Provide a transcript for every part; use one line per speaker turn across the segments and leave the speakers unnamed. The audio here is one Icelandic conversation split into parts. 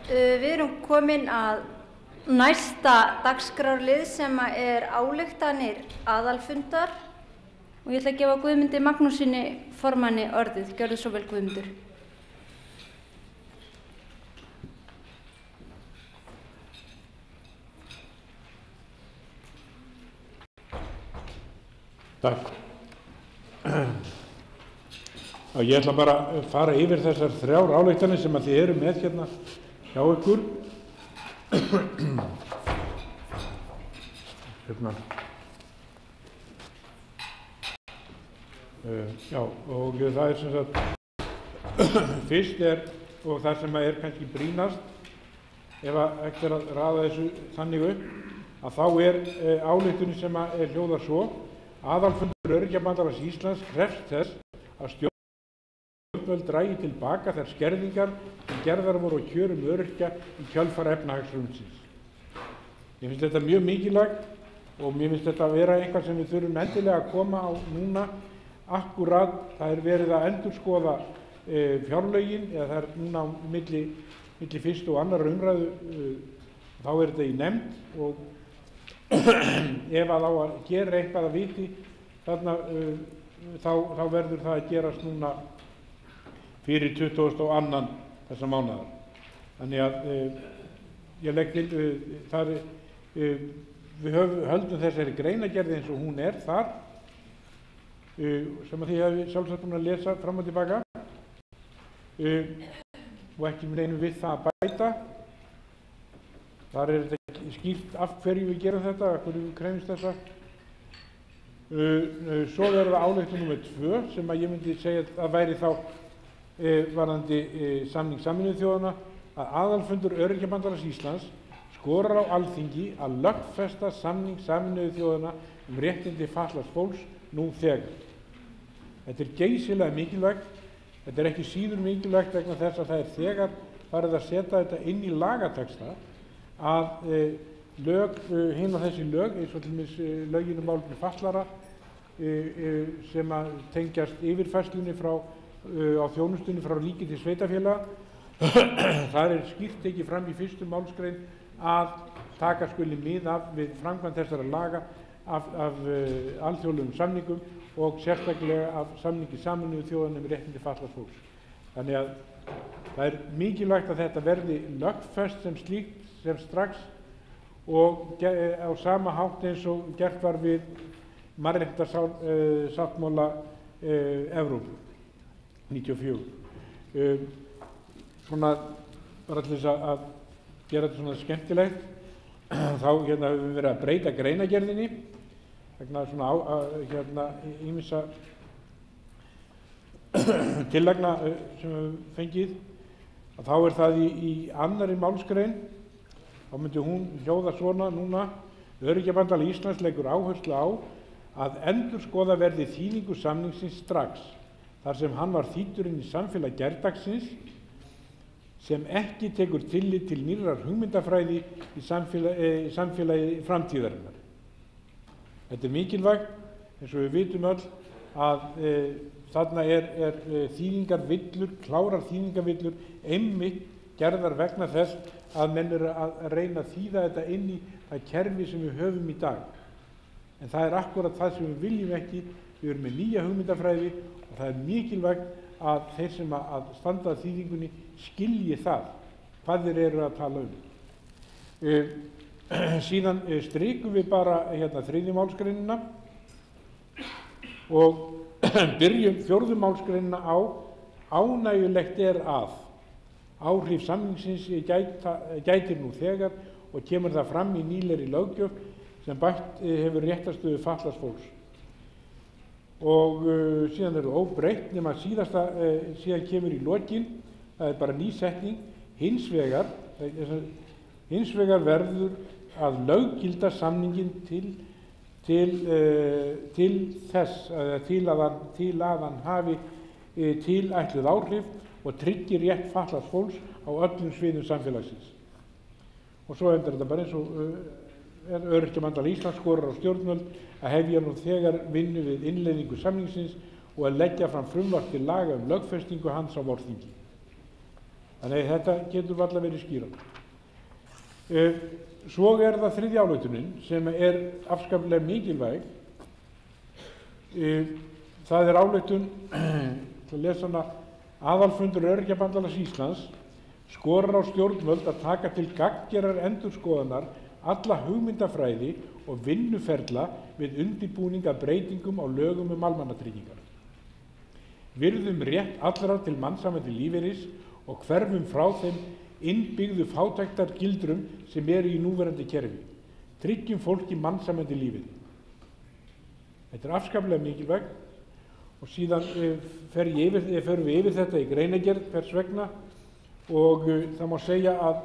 Við erum komin að næsta dagskrárlið sem ályktanir aðalfundar og ég ætla að gefa Guðmundi Magnússyni formanni orðið. Gjörðu svo vel, Guðmundur.
Takk. Ég ætla bara að fara yfir þessar 3 ályktanir sem þið eru með hérna hjá ykkur. Og það sem sagt, fyrst og það sem kannski brýnast, ef ekki að raða þessu þannig upp, að þá ályktunin sem hljóðar svo: aðalfundur Öryrkjabandalags Íslands krefst þess að stjórnvöld dragi til baka þær skerðingar sem gerðar voru á kjörum öryrkja í kjölfar efnahagshrunsins. Mér finnst þetta mjög mikilvægt og mér finnst þetta vera eitthvað sem við þurfum endilega að koma á núna. Akkúrat, það verið að endurskoða fjárlögin, eða það núna á milli 1. og 2. umræðu, þá þetta í nefnd, og ef að á að gera eitthvað að viti þarna, þá verður það að gerast núna fyrir 22. þessa mánaðar. Þannig að ég legg til, við höldum þessari greinargerð eins og hún þar, sem að þið hefði sjálfsagt búin að lesa fram og tilbaka, og ekki með einu við það að bæta. Þar þetta ekki skýrt af hverju við gerum þetta, af hverju við krefjumst þessa. Svo það ályktun númer 2 sem að ég myndi segja að það væri þá varðandi samning Sameinuðu þjóðanna, að aðalfundur Öryrkjabandalags Íslands skorar á Alþingi að lögfesta samning Sameinuðu þjóðanna réttindi fatlaðs fólks nú þegar. Þetta geysilega mikilvægt. Þetta ekki síður mikilvægt vegna þess að það þegar farið að setja þetta inn í lagatexta, að hin og þessi lög, eins og til dæmis lögin málefni fatlaðra, sem að tengjast yfirfærslunni á þjónustunni frá ríki til sveitarfélaga, það skýrt tekið fram í 1. málsgrein að taka skuli mið af við framkvæmd þessara laga af alþjóðlegum samningum og sérstaklega af samningi Sameinuðu þjóðanna réttindi fatlaðs fólks. Þannig að það mikilvægt að þetta verði lögfest sem slíkt sem strax, og á sama hátt eins og gert var við mannréttindasáttmála Evrópu 94. Svona bara til þess að gera þetta svona skemmtilegt, þá höfum við verið að breyta greinargerðinni vegna svona ýmissa tillagna sem við fengið, að þá það í 2. málsgrein, þá myndi hún hljóða svona núna: Öryrkjabandalag Íslands leggur áherslu á að endurskoða verði þýðingu samningsins strax, þar sem hann var þýddur inn í samfélag gærdagsins, sem ekki tekur tillit til nýrrar hugmyndafræði í samfélagi framtíðarinnar. Þetta mikilvægt, eins og við vitum öll, að þarna þýðingarvillur, klárar þýðingarvillur, einmitt gerðar vegna þess að menn að reyna að þýða þetta inn í það kerfi sem við höfum í dag. En það akkúrat það sem við viljum ekki. Við erum með nýja hugmyndafræði og það mikilvægt að þeir sem að standa að þýðingunni skilji það, hvað þeir eru að tala um. Síðan strikum við bara 3. málsgreinina og byrjum 4. málsgreinina á: ánægjulegt að áhrif samningsins gætir nú þegar og kemur það fram í nýlegri löggjöf sem bætt hefur réttarstöðu fatlaðs fólks. Og síðan óbreytt nema síðan kemur í lokin, það bara ný setning: hins vegar verður að löggilda samningin til þess til að hann hafi tilætluð áhrif og tryggir rétt fatlaðs fólks á öllum sviðum samfélagsins. Og svo þetta bara eins og Öryrkjabandalag Íslands skorar á stjórnvöld að hefja nú þegar vinnu við innleiðingu samningsins og að leggja fram frumvarp til laga lögfestingu hans á vorþingi. Þannig að þetta getur varla verið skýrara. Svo það þriðja ályktunin sem afskaplega mikilvæg. Það ályktun, til að lesa hana, aðalfundur Öryrkjabandalags Íslands skorar á stjórnvöld að taka til gagngerrar endurskoðunar alla hugmyndafræði og vinnuferla við undirbúning að breytingum á lögum almannatryggingar. Virðum rétt allra til mannsæmandi lífeyris og hverfum frá þeim innbyggðu fátæktargildrum sem í núverandi kerfi. Tryggjum fólki mannsæmandi lífeyri. Þetta afskaplega mikilvægt og síðan förum við yfir þetta í greinargerð hvers vegna og það má segja að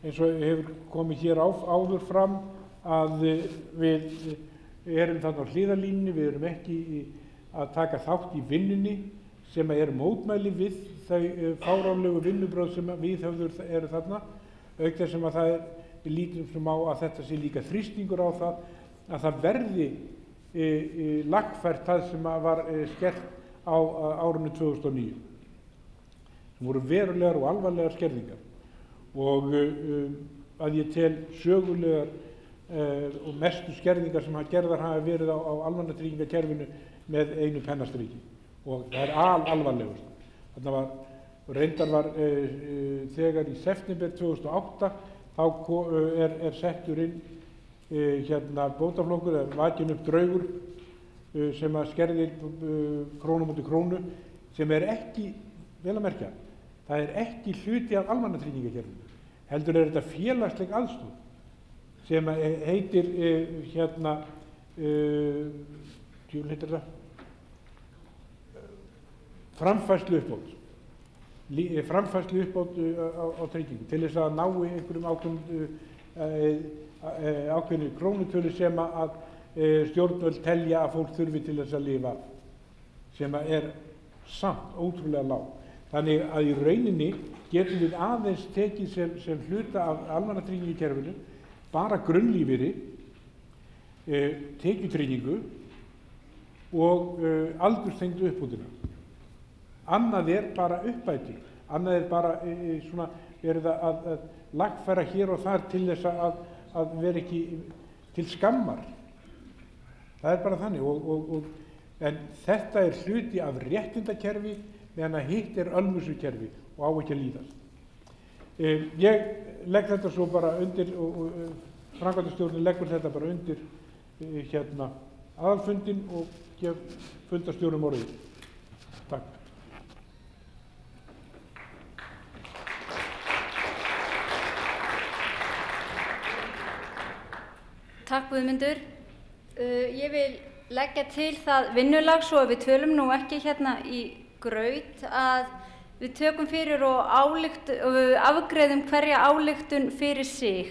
eins og hefur komið hér áður fram að við þarna á hliðarlínunni, við erum ekki að taka þátt í vinnunni sem mótmæli við þau fáránlegu vinnubrögð sem viðhöfð eru þarna, auk þess sem að við lítum sem á að þetta sé líka þrýstingur á það að það verði lagfært það sem var skert á árinu 2009. Það voru verulegar og alvarlegar skerðingar og að ég tel sögulegar og mestu skerðingar sem gerðar hafa verið á almannatryggingakerfinu með einu pennastriki og það alvarlegust. Þarna reyndar var þegar í september 2008 þá settur inn bótaflokkur eða vakin upp draugur sem að skerðir krónu móti krónu sem ekki, vel að merkja, það ekki hluti af almannatryggingakerfinu, heldur þetta félagsleg aðstoð sem heitir framfærslu uppbót á tryggingu til þess að ná einhverjum ákveðnu krónutölu sem að stjórnvöld telja að fólk þurfi til þess að lifa sem samt ótrúlega lág. Þannig að í rauninni getum við aðeins tekið sem hluta af almannatryggingakerfinu bara grunnlífeyri, tekjutryggingu og aldurstengdu uppbótina. Annað bara uppbætur, annað bara svona verið að lagfæra hér og þar til þess að vera ekki til skammar. Það bara þannig en þetta hluti af réttindakerfi meðan að hitt ölmusukerfi og á ekki að líðast. Ég legg þetta svo bara undir og framkvæmdastjórnin leggur þetta bara undir aðalfundinn og gef fundarstjórum orðið. Takk.
Takk Guðmundur. Ég vil leggja til það vinnulag svo að við tölum nú ekki í graut að við tökum fyrir og afgreiðum hverja ályktun fyrir sig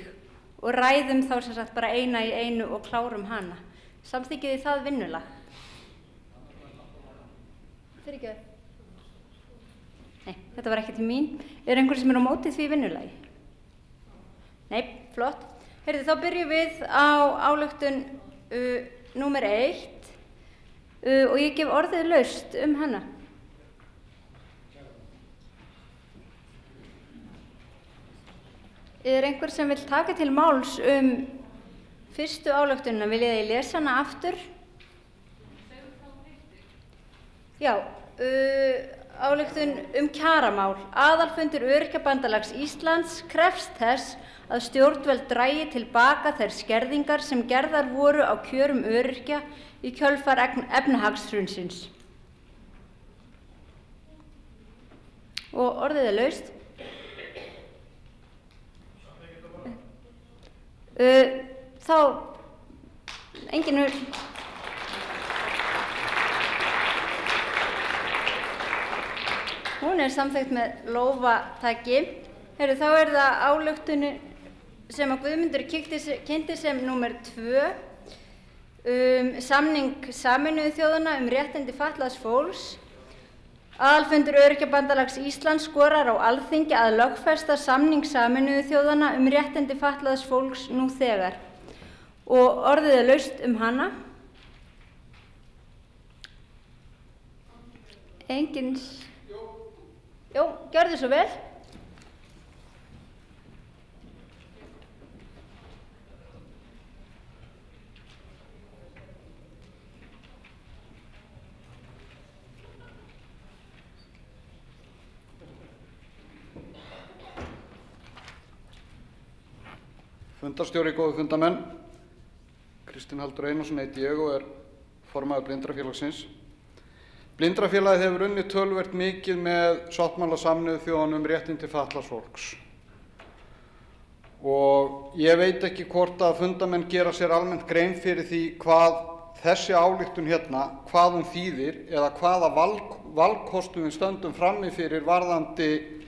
og ræðum þá sem sagt bara eina í einu og klárum hana. Samþykkið þið það vinnulag? Fyrirgefðu. Nei, þetta var ekki til mín. Einhver sem á móti því vinnulagi? Nei, flott. Heyrðu, þá byrjum við á ályktun númer 1 og ég gef orðið laust hana. Einhver sem vill taka til máls fyrstu ályktunina? Viljið þið lesa hana aftur? Já, ályktun kjaramál. Aðalfundur Öryrkjabandalags Íslands krefst þess að stjórnvöld dragi til baka þær skerðingar sem gerðar voru á kjörum öryrkja í kjölfar efnahagshrunsins. Og orðið laust. Þá enginn hún samþykkt með lófataki. Heyrðu, þá það ályktunin sem að Guðmundur kynnti sem númer 2 samning Sameinuðu þjóðanna réttindi fatlaðs fólks. Aðalfundur Öryrkjabandalags Íslands skorar á Alþingi að lögfesta samning Sameinuðu þjóðanna réttindi fatlaðs fólks nú þegar. Og orðið laust hana. Enginn. Jó, gjörðu svo vel.
Fundarstjóri, góðu fundamenn. Kristinn Halldór Einarsson heiti ég og formaður Blindrafélagsins. Blindrafélagið hefur unnið töluvert mikið með sáttmála Sameinuðu þjóðanna um réttindi fatlaðs fólks. Og ég veit ekki hvort að fundamenn gera sér almennt grein fyrir því hvað þessi ályktun hérna, hvað hún þýðir eða hvaða valkostum við stöndum frammi fyrir varðandi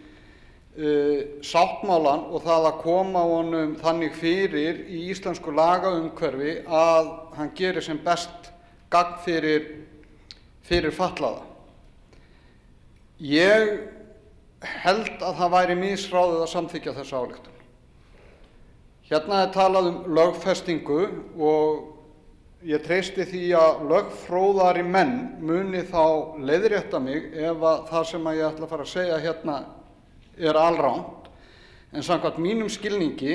sáttmálan og það að koma honum þannig fyrir í íslensku lagaumhverfi að hann gerir sem best gagn fyrir fatlaða. Ég held að það væri misráðið að samþykkja þessa ályktun. Hérna talað lögfestingu og ég treysti því að lögfróðari menn muni þá leiðrétta mig ef að það sem ég ætla að fara að segja hérna alrangt, en samkvæmt mínum skilningi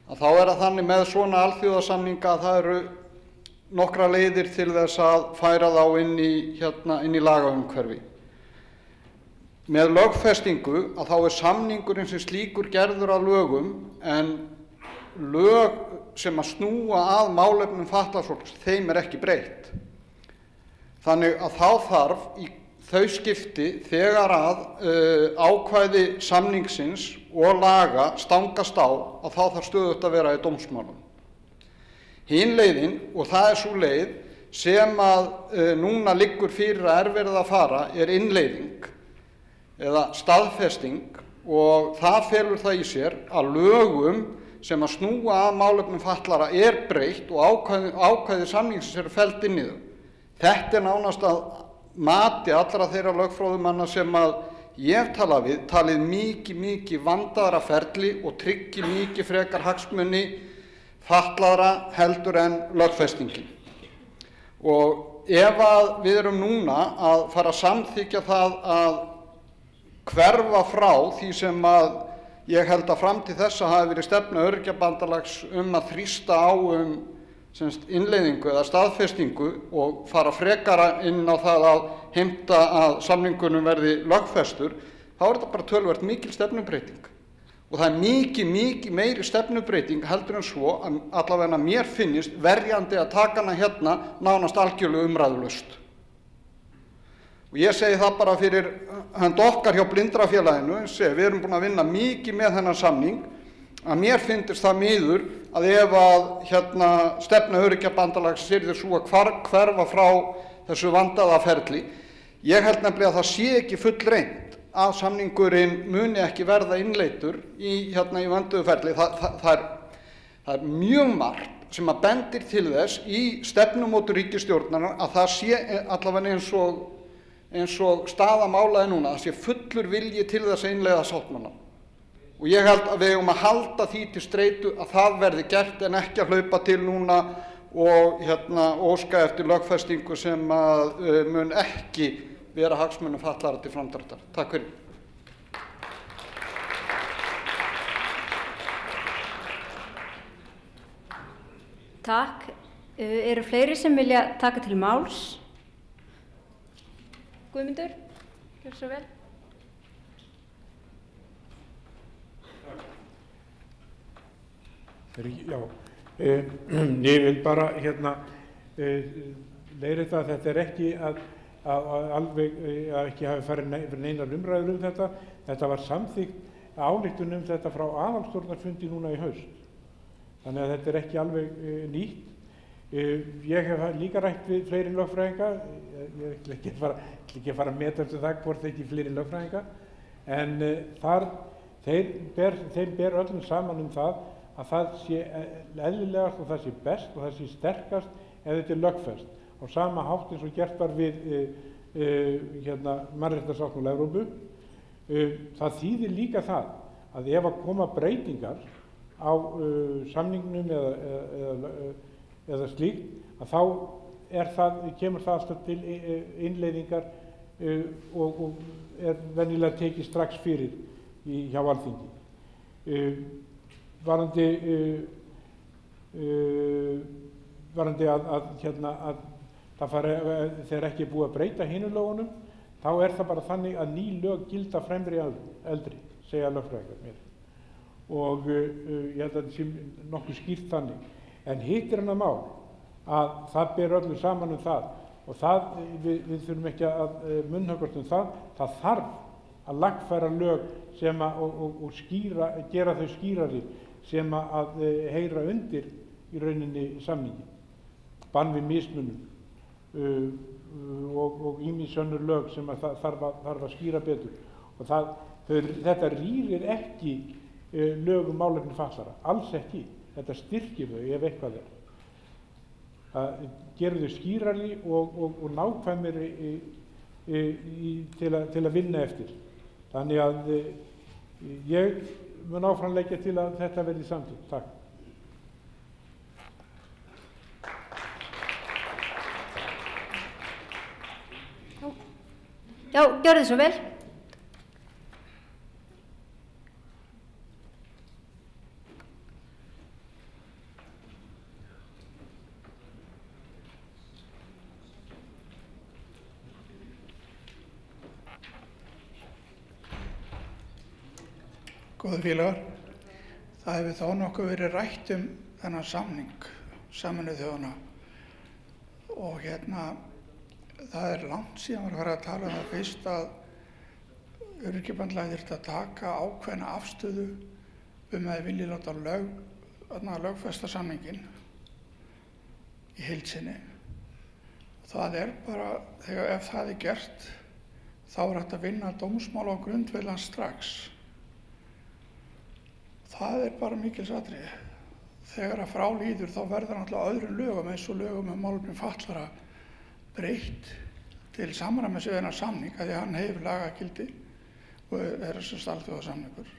að þá það þannig með svona alþjóðasamninga að það eru nokkra leiðir til þess að færa þá inn í lagaumhverfi. Með lögfestingu að þá samningurinn sem slíkur gerður að lögum, en lög sem að snúa að málefnum fatlaðs fólks, þeim ekki breytt. Þannig að þá þarf í þau skipti þegar að ákvæði samningsins og laga stangast á að þá þarf stöðugt að vera í dómsmálum. Hin leiðin, og það sú leið sem að núna liggur fyrir að verið að fara, innleiðing eða staðfesting, og það felur það í sér að lögum sem að snúa að málefnum fatlaðra breytt og ákvæði samningsins felld inn í þau. Þetta nánast að mati allra þeirra lögfróðumanna sem að ég talið mikið vandaðra ferli og tryggi mikið frekar hagsmuni fatlaðra heldur en lögfestingin. Og ef að við erum núna að fara að samþykkja það að hverfa frá því sem að ég held að fram til þessa hafi verið stefna Öryrkjabandalags að þrýsta á innleiðingu eða staðfestingu og fara frekara inn á það að heimta að samningunum verði lögfestur, þá þetta bara töluvert mikil stefnubreyting. Og það mikið meiri stefnubreyting heldur en svo að allavega mér finnist verjandi að taka hana hérna nánast algjörlega umræðulaust. Og ég segi það bara fyrir hönd okkar hjá Blindrafélaginu, við erum búin að vinna mikið með þennan samning, að mér finnst það miður að ef að stefna Öryrkjabandalagsins yrði sú að hverfa frá þessu vandaða ferli. Ég held nefnilega að það sé ekki fullreynt að samningurinn muni ekki verða innleiddur í vandaðu ferli. Það mjög margt sem að bendir til þess í stefnumótun ríkisstjórnarinnar að það sé allavega eins og staða mála núna, það sé fullur vilji til þess að innleiða sáttmálann. Og ég held að við eigum að halda því til streitu að það verði gert en ekki að hlaupa til núna og óska eftir lögfestingu sem mun ekki vera hagsmunum fatlaðra til framdráttar. Takk fyrir.
Takk. Eru fleiri sem vilja taka til máls? Guðmundur, gjörðu svo vel.
Já, ég vil bara leiðrétta að þetta ekki að ekki hafi farið neinar umræður þetta. Þetta var samþykkt ályktun þetta frá aðalstjórnarfundi núna í haust. Þannig að þetta ekki alveg nýtt. Ég hef líka rætt við fleiri lögfræðinga, ég ætla ekki að fara að meta eftir það hvort ekki fleiri lögfræðinga, en þeim ber öllum saman það að það sé eðlilegast og það sé best og það sé sterkast ef þetta lögfest. Á sama hátt eins og gert var við mannréttindasáttmála Evrópu. Það þýðir líka það að ef að koma breytingar á samningnum eða slíkt, að þá kemur það alltaf til innleiðingar og venjulega tekið strax fyrir hjá Alþingi. Varðandi að það fari, þegar ekki búið að breyta hinum lögunum, þá það bara þannig að ný lög gilda fremri eldri, segja lögfræðingar mér. og ég held að þetta sé nokkuð skýrt þannig. En hitt annað mál að það ber öllu saman það og það, við þurfum ekki að munnhöggast það þarf að lagfæra lög sem og gera þau skýrari sem að heyra undir í rauninni samningi. Bann við mismunun og ýmis önnur lög sem að þarf að skýra betur. Og þetta rýrir ekki lög málefni fatlaðra, alls ekki. Þetta styrkir þau ef eitthvað er. Það gerir þau skýrari og nákvæmari til að vinna eftir. Þannig að ég mun áfram leggja til að þetta verði samþykkt. Takk.
Já, gjörðu svo vel.
Góðu félagar, það hefur þó nokkuð verið rætt þennan samning Sameinuðu þjóðanna og það er langt síðan var farið að tala það fyrst að Öryrkjabandalagið þyrfti að taka ákveðna afstöðu að þeir vilji láta lögfesta samninginn í heild sinni. Það er bara, ef það er gert, þá er hægt að vinna dómsmál á grundvelli strax. Það er bara mikilsatriði. Þegar að frá líður þá verður náttúrulega öðrum lögum eins og lögum málefni fatlaðra breytt til samræmis við þennan samning að því hann hefur lagagildi og er alþjóðasamningur.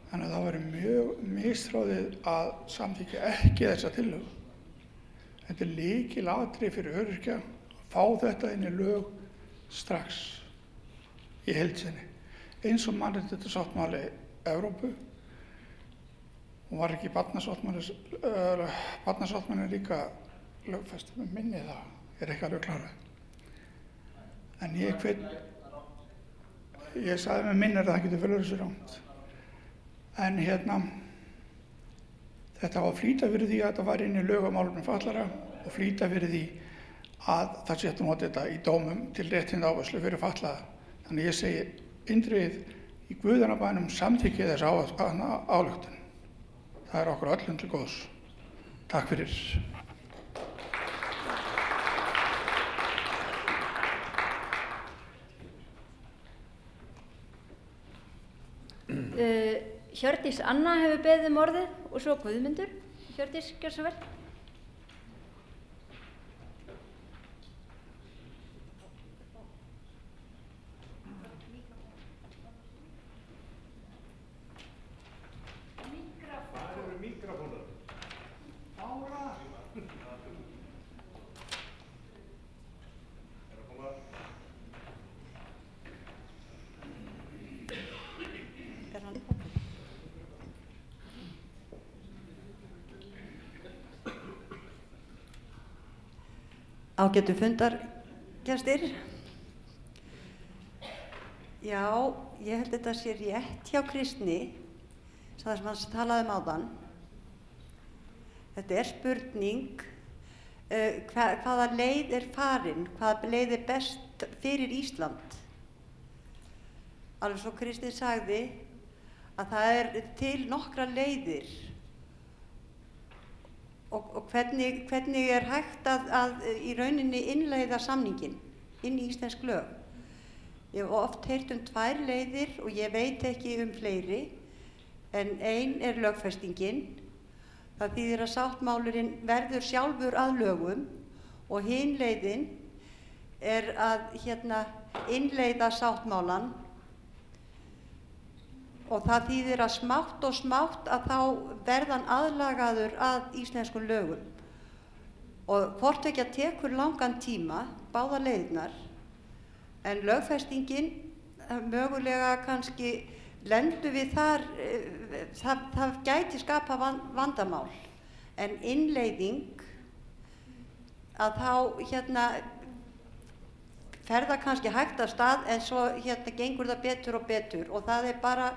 Þannig að það væri mjög misráðið að samþykkja ekki þessa tillögu. Þetta er lykilatriði fyrir öryrkja að fá þetta inn í lög strax í heild sinni. Eins og mannréttindasáttmáli Evrópu og var ekki barnasáttmálinn líka lögfestur, með minni það, er ekki alveg klárað. En ég sagði með minni að það getur vel verið sér rangt. En þetta var að flýta fyrir því að þetta var inn í lög málefni fatlaðra og flýta fyrir því að það sé að nota þetta í dómum til réttindaávarslu fyrir fatlaða. Þannig ég segi eindregið í Guðanna bænum samþykkið þessa ályktun. Það er okkur öllum til góðs. Takk fyrir.
Hjördís Anna hefur beðið orðið og svo Guðmundur. Hjördís, gjörðu svo vel.
Ágætu fundargestir. Já, ég held þetta sé rétt hjá Kristni, það sem hann talaði áðan. Þetta er spurning, hvaða leið er farin, hvaða leið er best fyrir Ísland. Alveg svo Kristni sagði að það er til nokkra leiðir. Og hvernig er hægt að í rauninni innleiða samninginn inn í íslensk lög. Ég hef oft heyrt tvær leiðir og ég veit ekki fleiri, en ein er lögfestingin. Það þýðir að sáttmálurinn verður sjálfur að lögum og hin leiðin er að innleiða sáttmálan og það þýðir að smátt og smátt að þá verðan aðlagaður að íslenskum lögum. Og hvort ekki að tekur langan tíma, báða leiðirnar, en lögfestingin mögulega kannski lendu við þar, það gæti skapa vandamál, en innleiðing að þá fer það kannski hægt af stað en svo gengur það betur og betur og það er bara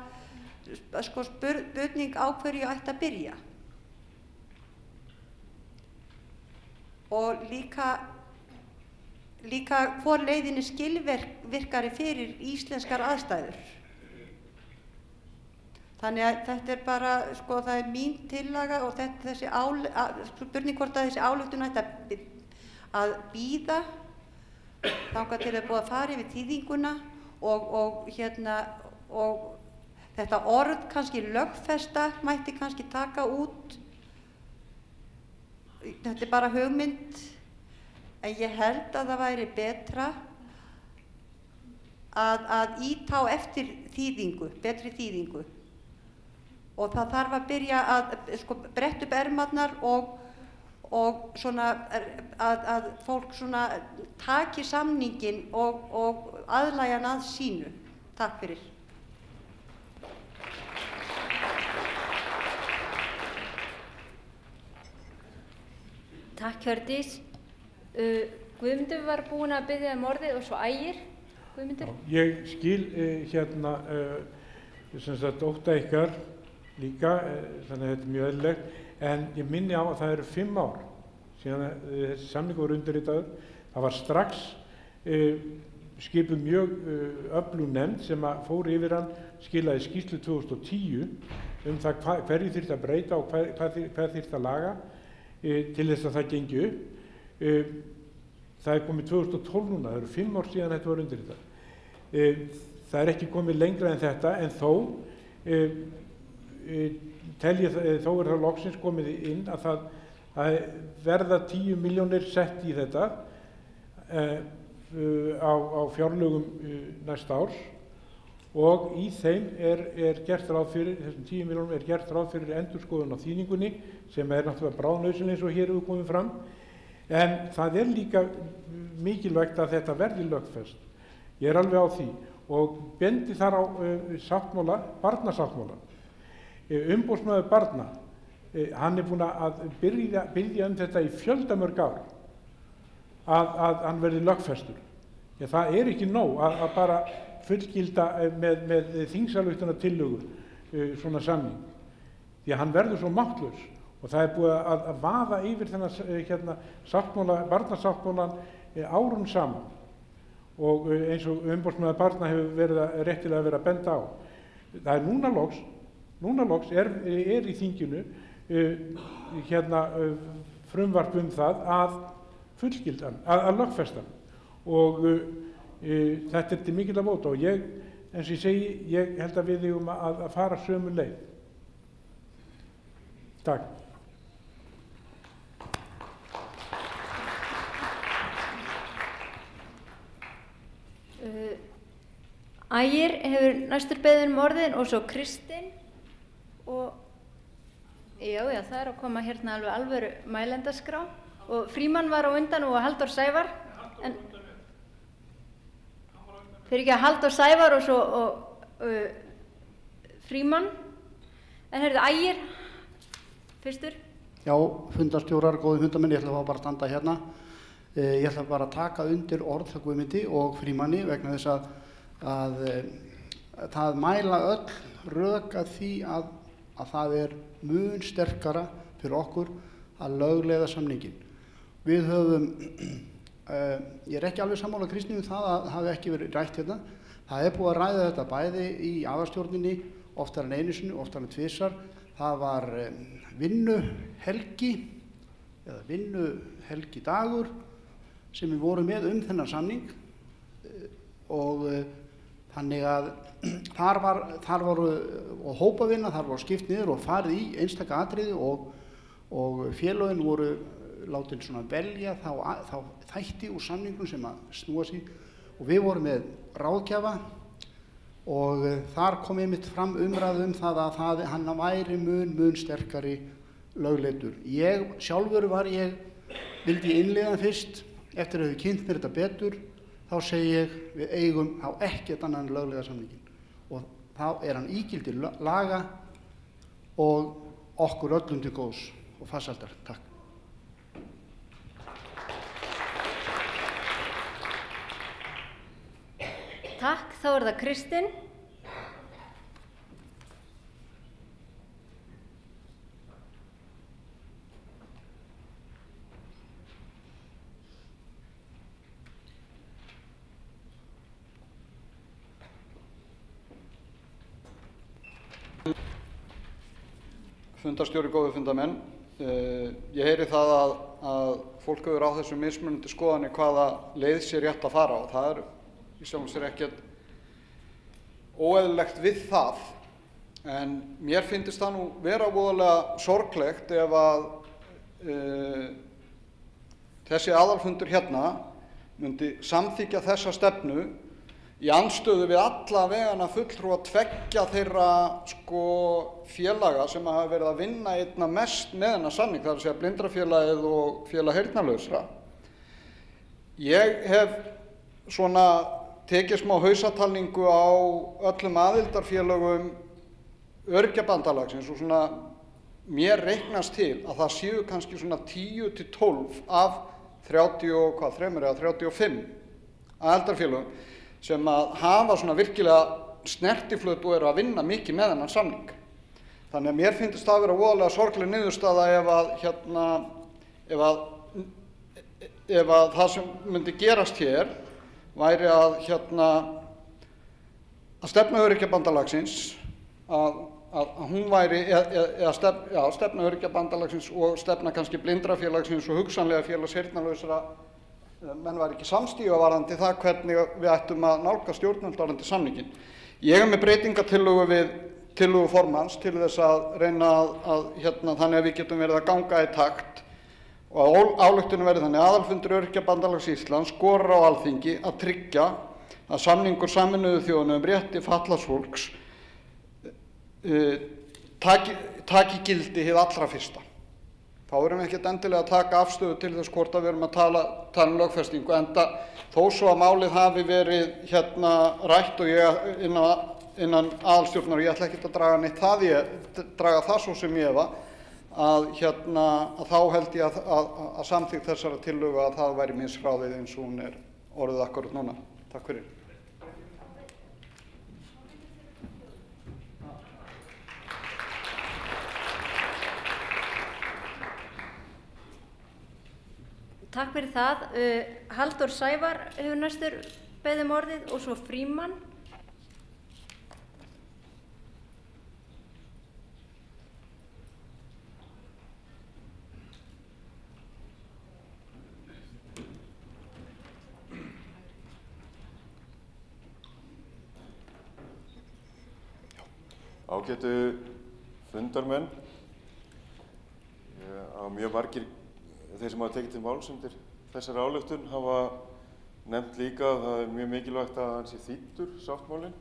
spurning á hverju ætti að byrja. Og líka hvor leiðin skilvirkari fyrir íslenskar aðstæður. Þannig að þetta er bara, það er mín tillaga og spurning hvort að þessi ályktun ætti að bíða þangað til búið að fara yfir þýðinguna og þetta orð kannski lögfesta mætti kannski taka út. Þetta er bara hugmynd, en ég held að það væri betra að ýta á eftir þýðingu, betri þýðingu. Og það þarf að byrja að bretta upp ermarnar og svona að fólk svona taki samningin og aðlægja hann að sínu. Takk fyrir.
Takk Hjördís. Guðmundur var búinn að biðja orðið og svo Ægir. Guðmundur? Ég
skil ótta ykkar líka, þannig að þetta er mjög eðlilegt, en ég minni á að það eru 5 ár síðan þessi samningur voru undirritaður. Það var strax skipuð mjög öflug nefnd sem fór yfir hann, skilaði skýrslu 2010 það hverju þyrfti að breyta og hvað þyrfti að laga til þess að það gengi upp. Það er komið 2012 núna, það eru 5 ár síðan þetta var undirritað. Það er ekki komið lengra en þetta, en þó er það loksins komið inn að það verða 10 milljónir sett í þetta á fjárlögum næsta árs, og í þeim er gert ráð fyrir, þessum 10 milljónum er gert ráð fyrir endurskoðun á þýðingunni, sem er náttúrulega bráðnauðsynleg eins og hér hefur komið fram, en það er líka mikilvægt að þetta verði lögfest. Ég er alveg á því og bendi þar á barnasáttmála. Umboðsmaður barna, hann er búinn að biðja þetta í fjöldamörg ár að hann verði lögfestur. Það er ekki nóg að bara fullgilda með þingsályktunartillögu svona samning, því að hann verður svo máttlaus, og það er búið að vaða yfir þennan barnasáttmálan árum saman, og eins og umboðsmaður barna hefur réttilega verið að benda á. Það er núna loks er í þinginu frumvarp það að fullgilda hann, að lögfesta hann, og þetta er til mikilla bóta, og ég, eins og ég segi, ég held að við eigum að fara sömu leið. Takk.
Ægir hefur næstur beðið orðið og svo Kristinn, og já, það er að koma hérna alvöru mælendaskrá, og Frímann var á undan og Halldór Sævar, en fyrir ekki að Halldór Sævar og svo Frímann, en heyrðu Ægir fyrstur.
Já, fundarstjórar, góði fundamenn, ég ætla bara að standa hérna. Ég ætla bara að taka undir orð Guðmundi og Frímanni vegna þess að það mæla öll rök að því að það er mun sterkara fyrir okkur að lögleiða samninginn. Við höfum, ég er ekki alveg sammála Kristínu það að hafi ekki verið rætt hérna. Það er búið að ræða þetta bæði í aðalstjórninni, oftar en einu sinni, oftar en tvisvar. Það var vinnuhelgi eða vinnuhelgi dagur sem við vorum með þennan samning, og þannig að þar voru og hópavinna, þar voru skipt niður og farið í einstaka atriði, og félögin voru látin svona velja þá þætti úr samningnum sem að snúa sig, og við vorum með ráðgjafa, og þar kom einmitt fram umræðu það að hann væri mun sterkari lögleitur. Sjálfur vildi innleiða fyrst, eftir að við kynnt mér þetta betur, þá segi ég, við eigum á ekkert annan lögleiða samninginn, og þá er hann ígildi laga og okkur öllum til góðs og farsældar. Takk.
Takk, þá er það Kristinn.
fundarstjóri, góðu fundamenn. Ég heyri það að fólk hefur á þessu mismunandi skoðanir hvaða leið sé rétt að fara og það í sjálfu sér ekkert óeðlilegt við það. En mér finnst það nú vera voðalega sorglegt ef að þessi aðalfundur hérna myndi samþykkja þessa stefnu í andstöðu við alla vegana fulltrúa tveggja þeirra félaga sem hafa verið að vinna einna mest með þennan samning, það er að segja Blindrafélagið og Félag heyrnarlausra. Ég hef svona tekið smá hausatalningu á öllum aðildarfélögum Öryrkjabandalagsins og svona mér reiknast til að það séu kannski svona 10 til 12 af 33 eða 35 aðildarfélögum sem að hafa svona virkilega snertiflöt og eru að vinna mikið með þennan samning. Þannig að mér finnst það að vera voðalega sorgleg niðurstaða ef að það sem myndi gerast hér væri að stefna Öryrkjabandalagsins að hún væri stefna Öryrkjabandalagsins og stefna kannski Blindrafélagsins og hugsanlega Félags heyrnarlausra menn væri ekki samstíga varðandi það hvernig við ættum að nálgast stjórnvöld varðandi samninginn. Ég með breytingatillögu við tillögu formanns til þess að reyna að þannig að við getum verið að ganga í takt og að ályktunin verði þannig aðalfundur Öryrkjabandalags Íslands skorar á Alþingi að tryggja að samningur Sameinuðu þjóðanna rétti fatlaðs fólks taki gildi hið allra fyrsta. Þá erum við ekkert endilega að taka afstöðu til þess hvort að við erum að tala lögfestingu, enda þó svo að málið hafi verið rætt og ég innan aðalstjórnar og ég ætla ekkert að draga það svo sem ég efa að þá held ég að samþykkt þessara tillögu að það væri misráðið eins og hún er orðið akkurat núna. Takk fyrir.
Takk fyrir það. Halldór Sævar hefur næstur beðið orðið og svo Frímann.
Ágætu fundarmenn, á mjög margir þeir sem hafa tekið til máls undir þessari ályktun hafa nefnt líka að það er mjög mikilvægt að hann sé þýddur sáttmálinn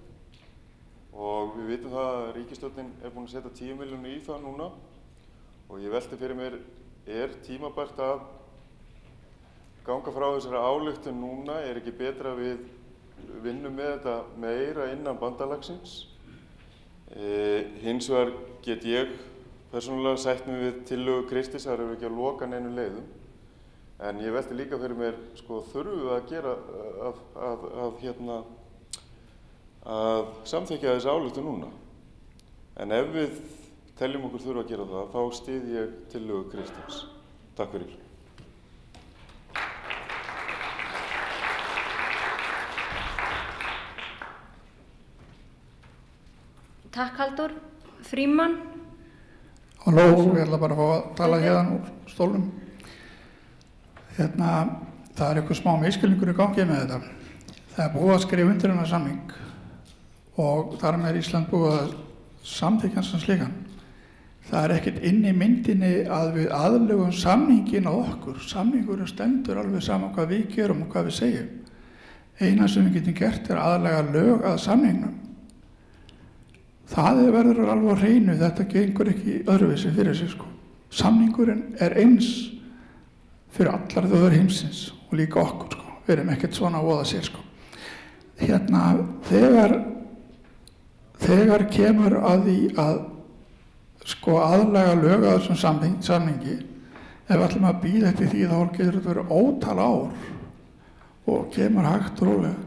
og við vitum það að ríkisstjórnin er búin að setja 10 milljónir í það núna og ég velti fyrir mér, er tímabært að ganga frá þessari ályktun núna? Er ekki betra að við vinnum með þetta meira innan bandalagsins? Hins vegar get ég persónulega sætt mig við tillögu Kristins, það eru ekki að loka neinum leiðum. En ég velti líka fyrir mér, þurfum við að gera að samþykkja þessi ályktun núna. En ef við teljum okkur þurfa að gera það, þá styð ég tillögu Kristins. Takk fyrir.
Takk Halldór. Frímann.
Halló, ég ætla bara að fá að tala hérna úr stólnum. Það er eitthvað smá miskilningur í gangi með þetta. Það er búið að skrifa undir þennan samning og þar með Ísland búið að samþykkja hann sem slíkan. Það er ekkert inn í myndinni að við aðlögum samningin á okkur. Samningurinn stendur alveg saman hvað við gerum og hvað við segjum. Eina sem við getum gert er aðlega lög að samningnum. Það verður alveg á hreinu, þetta gengur ekki öðruvísi fyrir sig. Samningurinn er eins fyrir allar þjóðir heimsins og líka okkur. Við erum ekkert svona að voða sér. Þegar kemur að því að aðlaga lög að þessum samningi, ef við ætlum að bíða eftir því þá getur þetta verið ótal ár og kemur hægt og rólega.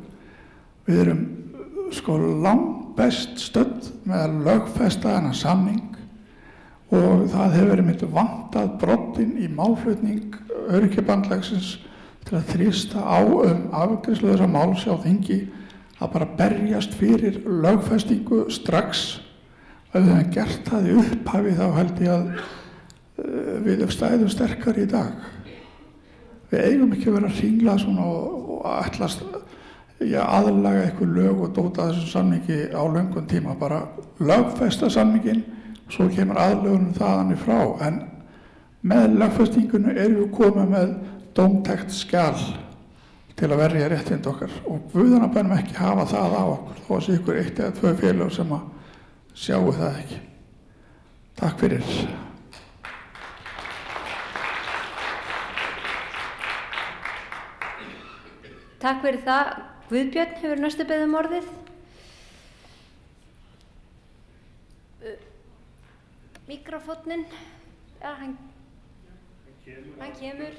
Við erum langbest stödd með að lögfesta þennan samning og það hefur verið vantað broddinn í málflutning Öryrkjabandalagsins til að þrýsta á afgreiðslu þessa máls á þingi að bara berjast fyrir lögfestingu strax Ef við hefum gert það í upphafi þá held ég að við stæðum sterkar í dag. Við eigum ekki að vera að hringla svona og ætlast aðlaga einhver lög og dóta þessum samningi á löngum tíma. Bara lögfesta samningin, svo kemur aðlögunum þaðan í frá. En með lögfestingunni erum við komið með dómtækt skjal til að verja réttindi okkar. Og Guðana bænum ekki hafa það á okkur, þó að sé ykkur 1 eða 2 félög sem að sjáu það ekki. Takk fyrir.
Takk fyrir það. Guðbjörn hefur næstu beðið um orðið. Mikrofóninn, ja, hann kemur.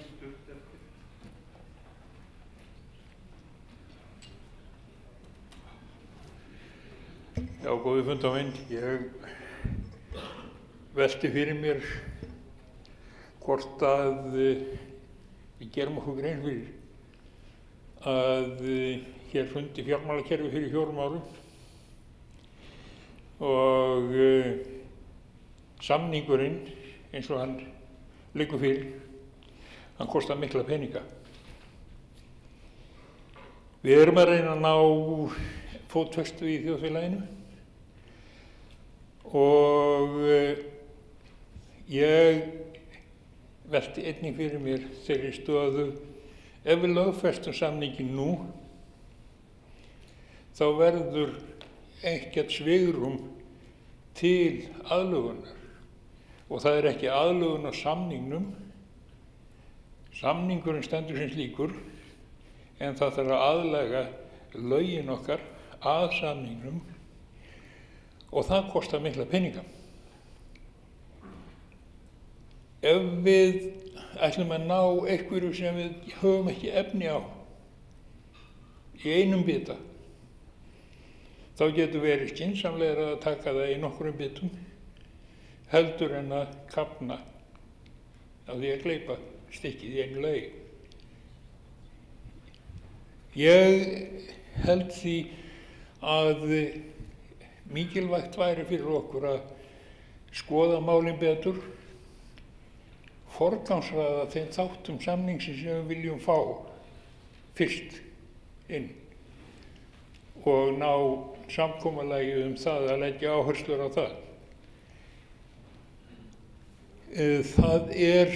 Já, góði fundarmenn, ég velti fyrir mér hvort að við gerum okkur grein fyrir að hér fundi fjármálakerfi fyrir 4 árum og samningurinn eins og hann liggur fyrir, hann kostar mikla peninga. Við erum að reyna að ná fótfestu í þjóðfélaginu og ég velti einnig fyrir mér þeirri stöðu ef við lögfestum samningin nú þá verður ekkert svigrúm til aðlögunar og það er ekki aðlögun á samningnum. Samningurinn stendur sem slíkur en það þarf að aðlaga lögin okkar að samningnum og það kostar mikla peninga. Ef við ætlum að ná einhverju sem við höfum ekki efni á í einum bita, þá getur verið skynsamlegra að taka það í nokkrum bitum heldur en að kafna á því að gleypa stykkið í einu lagi. Ég held því að mikilvægt væri fyrir okkur að skoða málin betur, forgangsraða þeim þáttum samningsins sem við viljum fá fyrst inn og ná samkomulagi það að leggja áherslur á það. Það er,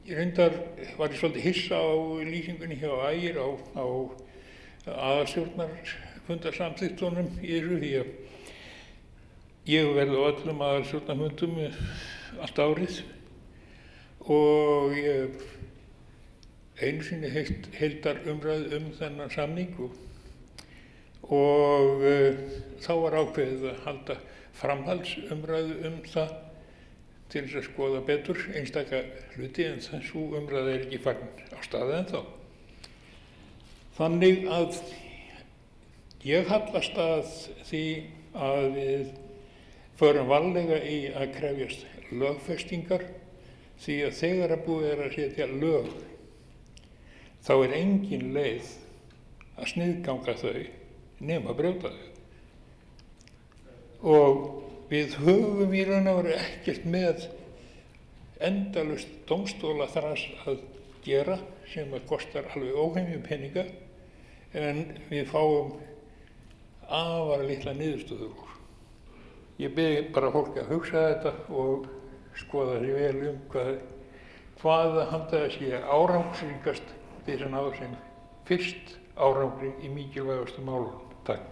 ég reyndar var ég svolítið hissa á lýsingunni hjá Ægir á aðalstjórnarfundarsamþykktunum í þessu því að ég verði á öllum aðalstjórnarfundum allt árið og ég einu sinni heildarumræðu þennan samning og þá var ákveðið að halda framhaldsumræðu það til þess að skoða betur einstaka hluti en þessu umræða er ekki farin á stað ennþá. Þannig að ég hallast að því að við förum varlega í að krefjast lögfestingar því að þegar að búið er að setja lög þá er engin leið að sniðganga þau nema brjóta þau. Og við höfum í raun og veru ekkert með endalaust dómstólaþras að gera sem að kostar alveg óheimjum peninga en við fáum afar litla niðurstöður úr. Ég bið bara fólk að hugsa þetta og skoða því vel hvaða handa það sé árangursríkast til að ná sem fyrst árangri í mikilvægustu málunum. Takk.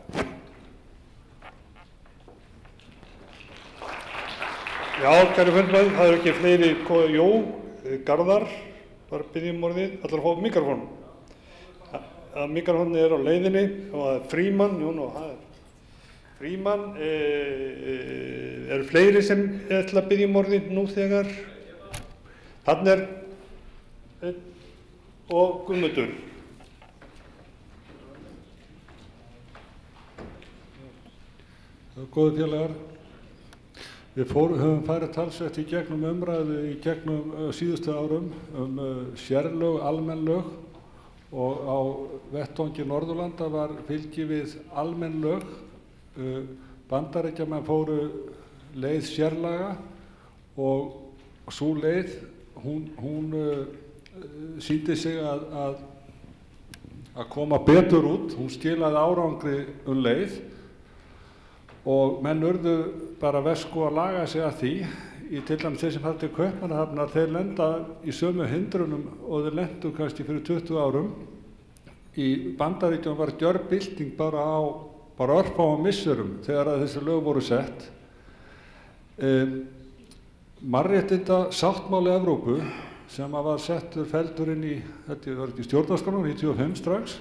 Já, kæru fundarmenn, það eru ekki fleiri Jó, Garðar var byrjum orðið, allar fá mikrofón. Mikrofónið er á leiðinni og það er Frímann, Jón og það er Frímann. Eru fleiri sem ætla að byrjum orðið nú þegar? Þarna er og Guðmundur.
Góði félagar, við höfum farið talsvert í gegnum umræðu í gegnum síðustu árum sérlög, almenn lög og á vettvangi Norðurlanda var fylgi við almenn lög. Bandaríkjamenn fóru leið sérlaga og sú leið hún sýndi sig að koma betur út, hún skilaði árangri leið og menn urðu bara vesku að laga sig að því í til dæmis þeir sem fara til Kaupmannahafnar, þeir lenda í sömu hindrunum og þeir lendu kannski fyrir 20 árum. Í Bandaríkjunum var gjörbylting bara á örfáum misserum þegar að þessi lög voru sett. Mannréttinda sáttmáli Evrópu sem var settur felldur inn í, þetta var ekki stjórnarskránum, 95 strax.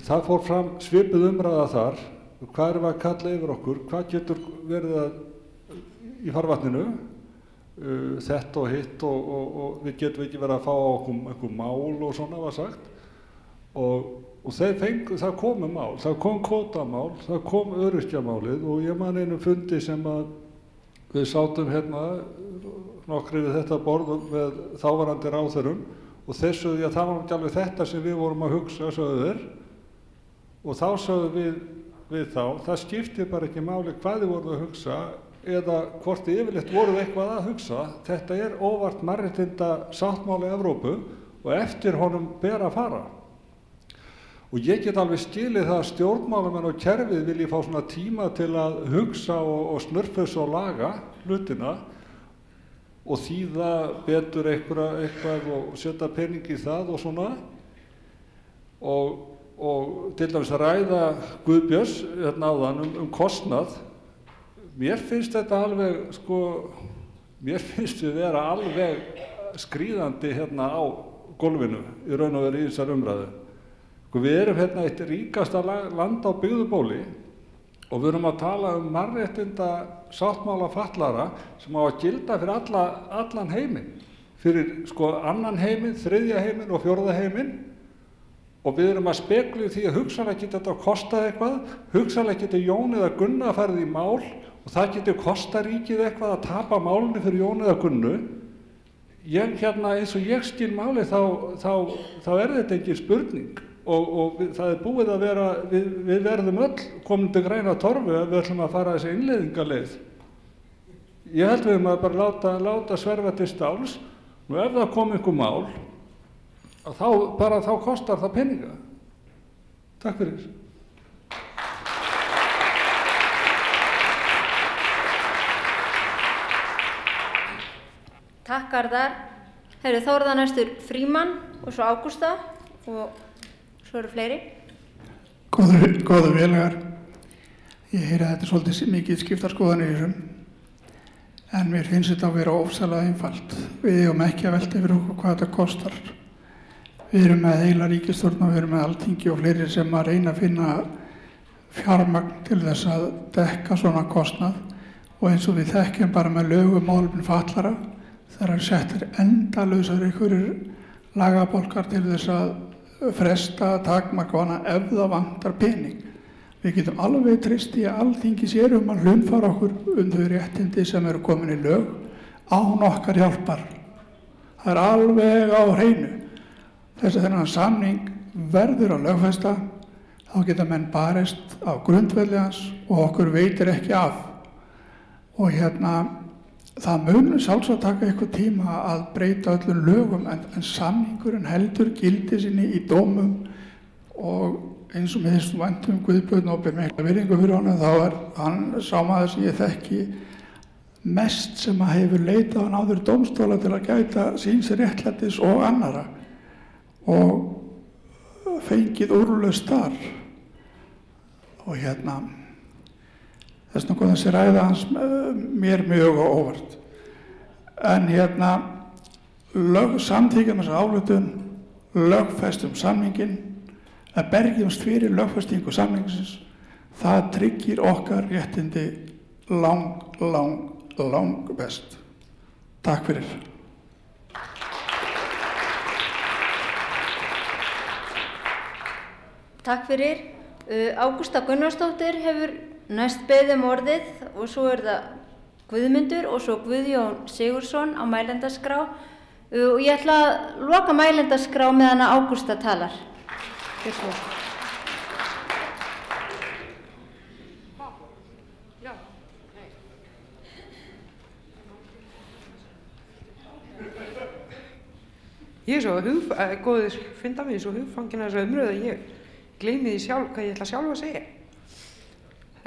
Það fór fram svipuð umræða þar, hvað erum við að kalla yfir okkur, hvað getur verið í farvatninu, þetta og hitt og við getum ekki verið að fá á okkur mál og svona var sagt. Og þeir fengu, það komu mál, það kom kvótamál, það kom öryrkjamálið og ég man einu fundi sem að við sátum hérna nokkri við þetta borð með þávarandi ráðherrum og þeir sögðu að það var ekki alveg þetta sem við vorum að hugsa, sögðu þeir. Og þá sögðu við þá, það skiptir bara ekki máli hvað þið voruð að hugsa eða hvort þið yfirleitt voruð eitthvað að hugsa. Þetta er óvart mannréttinda sáttmáli Evrópu og eftir honum ber að fara. Og ég get alveg skilið það að stjórnmálamenn og kerfið vilji fá svona tíma til að hugsa og snurfusa og laga hlutina og þýða betur eitthvað og setja pening í það og svona. Og til dæmis að ræða Guðbjörns hérna áðan kostnað. Mér finnst þetta alveg, mér finnst við vera alveg skríðandi hérna á gólfinu í raun og veru í þessar umræðu. Við erum hérna eitt ríkasta land á byggðubóli og við erum að tala mannréttinda sáttmála fatlara sem á að gilda fyrir allan heiminn, fyrir annan heiminn, þriðja heiminn og fjórða heiminn. Og við erum að spekla í því að hugsanlega geti þetta kostað eitthvað, hugsanlega geti Jón eða Gunna farið í mál og það geti kostað ríkið eitthvað að tapa málinu fyrir Jón eða Gunnu. Hérna eins og ég skil máli þá er þetta engin spurning og það er búið að vera, við verðum öll komin til græna torfu ef við ætlum að fara þessi innleiðingarleið. Ég held við að bara láta sverfa til stáls og ef það kom einhver mál þá kostar það peninga. Takk fyrir.
Takk Arðar. Þá er það næstur Frímann og svo Ágústa og svo eru fleiri.
Góðu félagar. Ég heyri að þetta er svolítið mikið skiptarskoðanir í þessum. En mér finnst þetta að vera ofsalega einfalt. Við eigum ekki að velta yfir okkur hvað þetta kostar. Við erum með heila ríkisstjórn og við erum með Alþingi og fleiri sem að reyna að finna fjármagn til þess að dekka svona kostnað og eins og við þekkjum bara með lögum málefni fatlara þegar settir endalausar einhverjir lagabálkar til þess að fresta takmarka hana ef það vantar pening. Við getum alveg treyst í að Alþingi sér að hlunnfara okkur þau réttindi sem eru komin í lög án okkar hjálpar. Það er alveg á hreinu. Þess að þennan samning verður að lögfesta, þá geta menn barist á grundvelli hans og okkur veitir ekki af. Og það mun sjálfsagt taka eitthvað tíma að breyta öllum lögum en samningurinn heldur gildi sinni í dómum og eins og með þessum væntum Guðbjörn og ber mikla virðingu fyrir honum þá er hann sá maður sem ég þekki mest sem að hefur leitað á áður dómstóla til að gæta síns réttlætis og annarra. Og fengið úrlausn þar og þess vegna kom þessi ræða hans mér mjög á óvart en samþykkjum þessa ályktun lögfestum samninginn að bergjumst fyrir lögfestingu samningsins það tryggir okkar réttindi lang best. Takk fyrir.
Takk fyrir. Ágústa Gunnarsdóttir hefur næst beðið orðið og svo er það Guðmundur og svo Guðjón Sigurðsson á mælendaskrá og ég ætla að loka mælendaskrá meðan Ágústa talar.
Ég er svo góður fynda mig svo hugfangin að þessu umröðu að ég gleymi því sjálf hvað ég ætla sjálf að segja.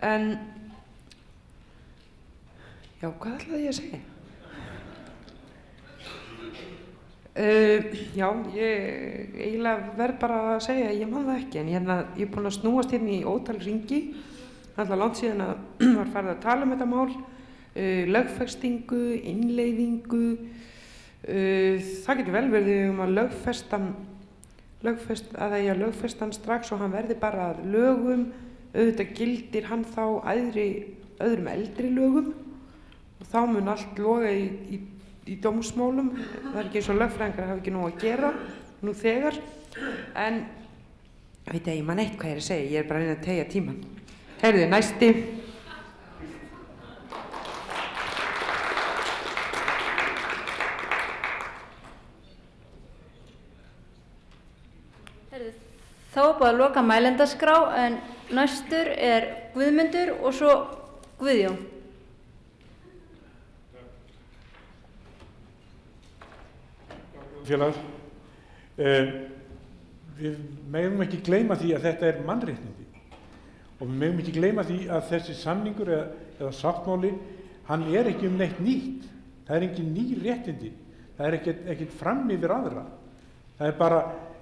En, já, hvað ætlaði ég að segja? Já, ég eiginlega verð bara að segja að ég man það ekki, en hérna, ég er búin að snúast hérna í ótal hringi. Það er alltaf langt síðan að var farið að tala um þetta mál, lögfestingu, innleiðingu. Það getur vel verið að lögfestan strax og hann verði bara að lögum. Auðvitað gildir hann þá öðrum eldri lögum og þá mun allt loga í dómsmálum. Það er ekki eins og lögfræðingar hafa ekki nóg að gera nú þegar. En, ég man eitt hvað ég er að segja, ég er bara að reyna að teygja tímann. Heyrðu, næsti.
Heyrðu, þá er búið að loka mælendaskrá en næstur er Guðmundur og svo Guðjón.
Félagar, við megum ekki gleyma því að þetta er mannréttindi og við megum ekki gleyma því að þessi samningur eða sáttmáli, hann er ekki neitt nýtt. Það er engin ný réttindi, það er ekkert fram yfir aðra. Það er bara,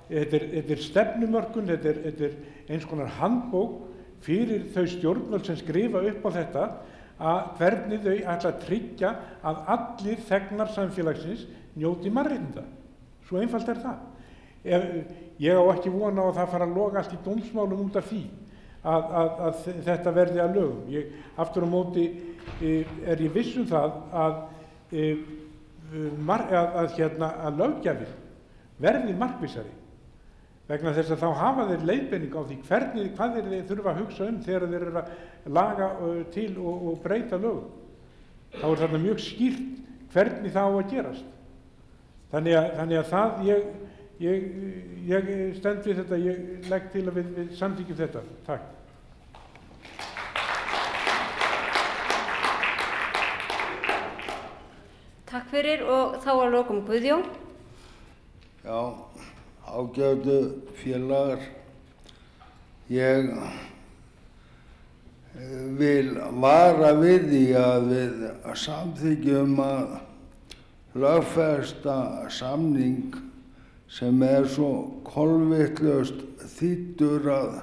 þetta er stefnumörkun, þetta er eins konar handbók fyrir þau stjórnvöld sem skrifa upp á þetta að hvernig þau ætla að tryggja að allir þegnar samfélagsins njóti mannréttinda. Svo einfalt er það. Ég á ekki vona á að það fara að loga allt í dómsmálum út af því að þetta verði að lögum. Aftur á móti er ég viss um það að löggjafinn verði markvissari vegna þess að þá hafa þeir leiðbeining á því hvað þeir þurfa að hugsa þegar þeir eru að laga til og breyta lögum. Þá er þarna mjög skýrt hvernig það á að gerast. Þannig að það, ég stend við þetta, ég legg til að við samþykkjum þetta. Takk.
Takk fyrir og þá að lokum Guðjón.
Já, ágætu félagar, ég vil vara við því að við samþykkjum að lögfesta samning sem er svo kolvitlaust þýddur að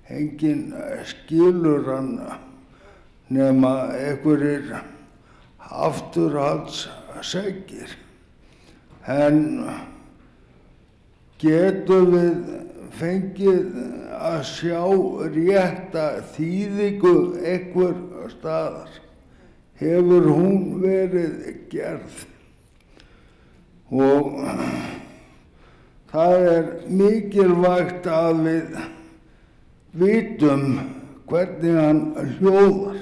enginn skilur hann nema einhverjir afturhaldssegir. En getum við fengið að sjá rétta þýðingu einhver staðar? Hefur hún verið gerð? Og það er mikilvægt að við vitum hvernig hann hljóðar.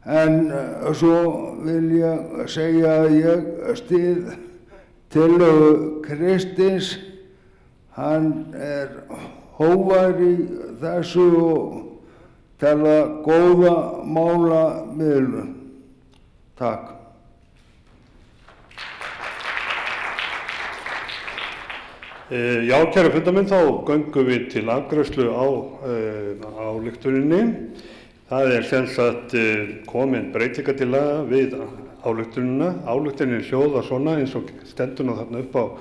En svo vil ég segja að ég styð tillögu Kristins. Hann er hógvær í þessu og tala góða málamiðlun. Takk.
Já, kæru fundamenn, þá göngum við til afgreiðslu á ályktuninni. Það er sem sagt komin breytingatillaga við ályktunina. Ályktunin hljóðar svona eins og stendur nú þarna upp á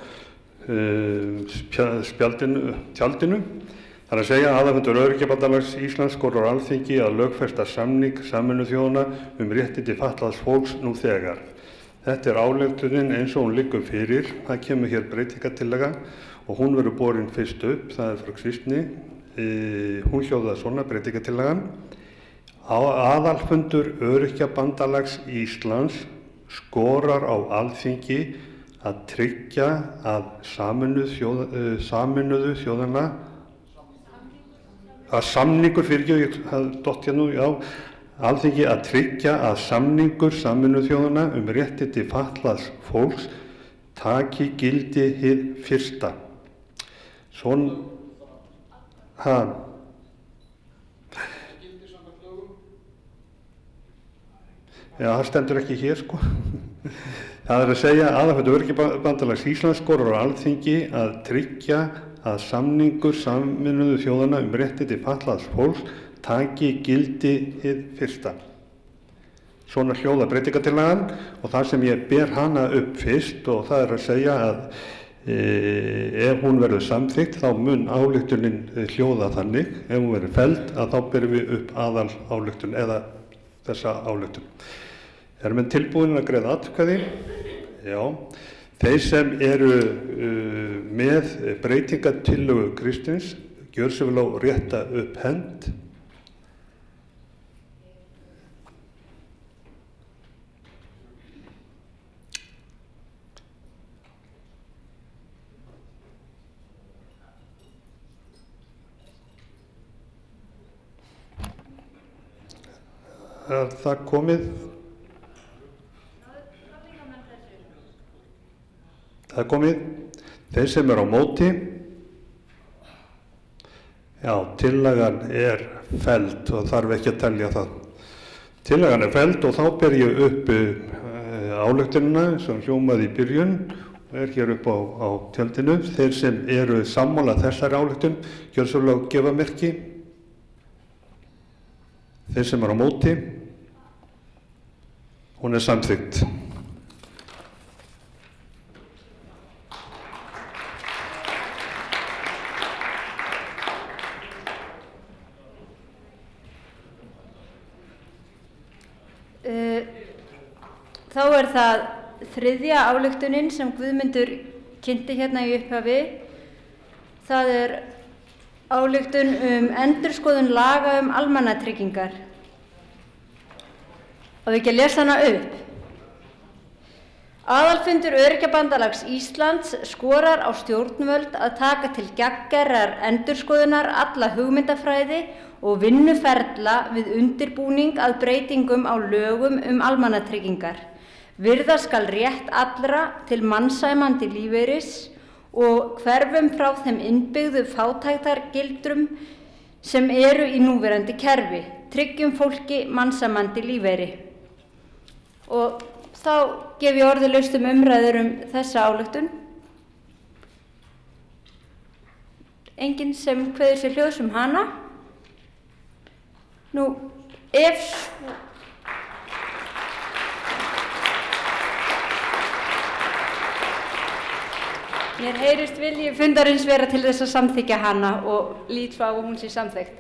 tjaldinu. Það er að segja að aðalfundur Öryrkjabandalags Íslands skorar á Alþingi að lögfesta samning Sameinuðu þjóðanna réttindi fatlaðs fólks nú þegar. Þetta er ályktunin eins og hún liggur fyrir. Það kemur hér breytingatillaga og hún verður borin fyrst upp, það er frá Kristni. Hún hljóðaði svona, breytingatillagan. Aðalfundur Öryrkjabandalags Íslands skorar á Alþingi að tryggja að Sameinuðu þjóðanna að samningur Alþingi að tryggja að samningur Sameinuðu þjóðanna réttindi fatlaðs fólks taki gildi hið fyrsta. Já, það stendur ekki hér sko. Það er að segja að aðalfundur Öryrkjabandalags Íslands skorar á Alþingi að tryggja að samningur Sameinuðu þjóðanna réttindi fatlaðs fólks taki gildi hið fyrsta. Svona hljóðar breytingartillagan og það sem ég ber hana upp fyrst og það er að segja að ef hún verður samþykkt þá mun ályktunin hljóða þannig, ef hún verður felld að þá berum við upp aðal ályktun eða þessa ályktun. Erum við tilbúin að greiða atkvæði? Já. Þeir sem eru með breytingartillögu Kristins, gjör svo vel á rétta upp hend. Er það komið? Það er komið. Þeir sem eru á móti, já, tillagan er felld og þarf ekki að telja það. Tillagan er felld og þá ber ég upp ályktunina sem hljómaði í byrjun og er hér upp á tjaldinu. Þeir sem eru sammála þessari ályktun, gjör svo vel á gefa merki. Þeir sem eru á móti, hún er samþykkt.
Þá er það þriðja ályktunin sem Guðmundur kynnti hérna í upphafi. Það er ályktun endurskoðun laga almannatryggingar. Og ekki að lesa hana upp. Aðalfundur Öryrkjabandalags Íslands skorar á stjórnvöld að taka til gagngerrar endurskoðunar alla hugmyndafræði og vinnuferla við undirbúning að breytingum á lögum almannatryggingar. Virða skal rétt allra til mannsæmandi lífeyris og hverfum frá þeim innbyggðu fátæktargildrum sem eru í núverandi kerfi. Tryggjum fólki mannsæmandi lífeyri. Og þá gef ég orðalaust umræður þessa ályktun. Enginn sem kveður sér hljóðs hana. Nú, ef mér heyrist vilji fundarins vera til þess að samþykkja hana og lít svo á að hún sé samþykkt.